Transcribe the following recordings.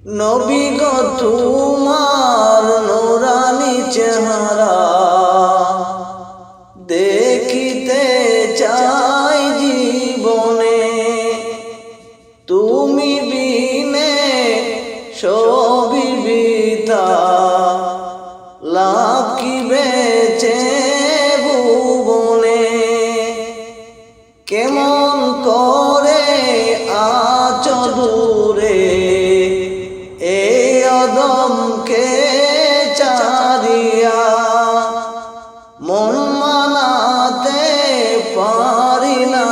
নবী গো তোমার নূরানি চেহারা দেখিতে চাই জীবনে, তুমি বিনে সবই বৃথা, লাভ কি বেচে ভুবনে। কেমন করে আছো দূরে এই অদমকে চারিয়া, মন মানাতে পারি না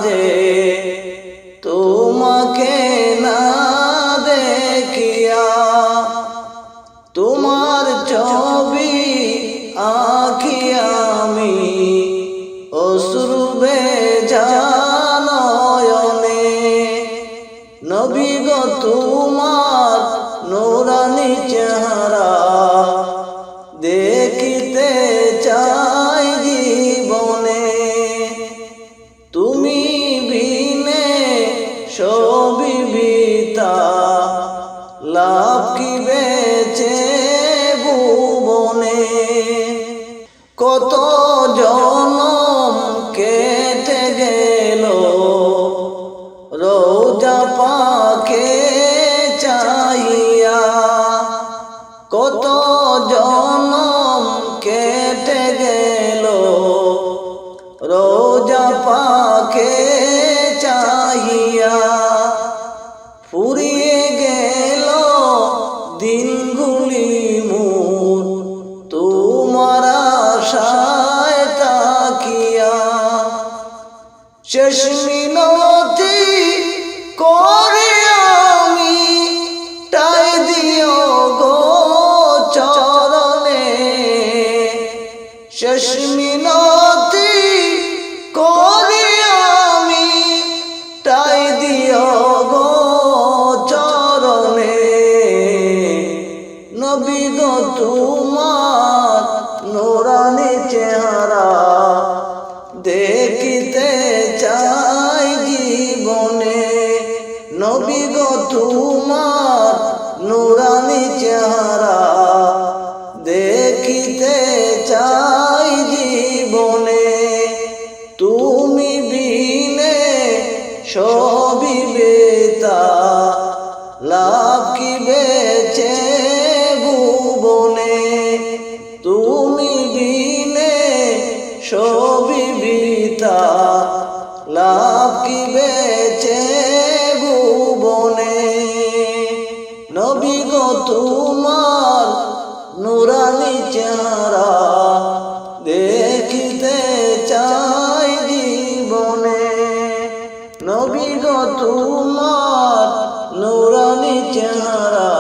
যে তোমাকে না দেখিয়া। তোমার ছবি আঁখি আমি অশ্রু ভেজা নয়নে, নবী গো তোমার নূরানি চেহারা দেখিতে চাই জীবনে, তুমি বিনে সবই বৃথা, লাভ কি বেচে ভুবনে। কত জনম কেটে গেল রোজা পাকে চাইয়া, কত জনম কেটে গেল রোজা পাকে চাইয়া। ফুরিয়ে গেল দিনগুলি মোর তোমার আশায় তাকিয়া, শেষ মিনতি করে আমি টাই দিও গো চরণে, শেষ মিনতি করে আমি টাই দিও গো চরণে, নবী গো তোমার নূরানি চেহারা দেখিতে চাই জীবনে, নবী গো তোমার নূরানি চেহারা দেখিতে চাই জীবনে, তুমি বিনে সবই বৃথা, লাভ কি বেচে ভুবনে, তুমি বিনে সবই বৃথা, লাভ কি বেচে ভুবনে, নবী গো তোমার নূরানি চেহারা দেখিতে চাই জীবনে, নবী গো তোমার নূরানি চেহারা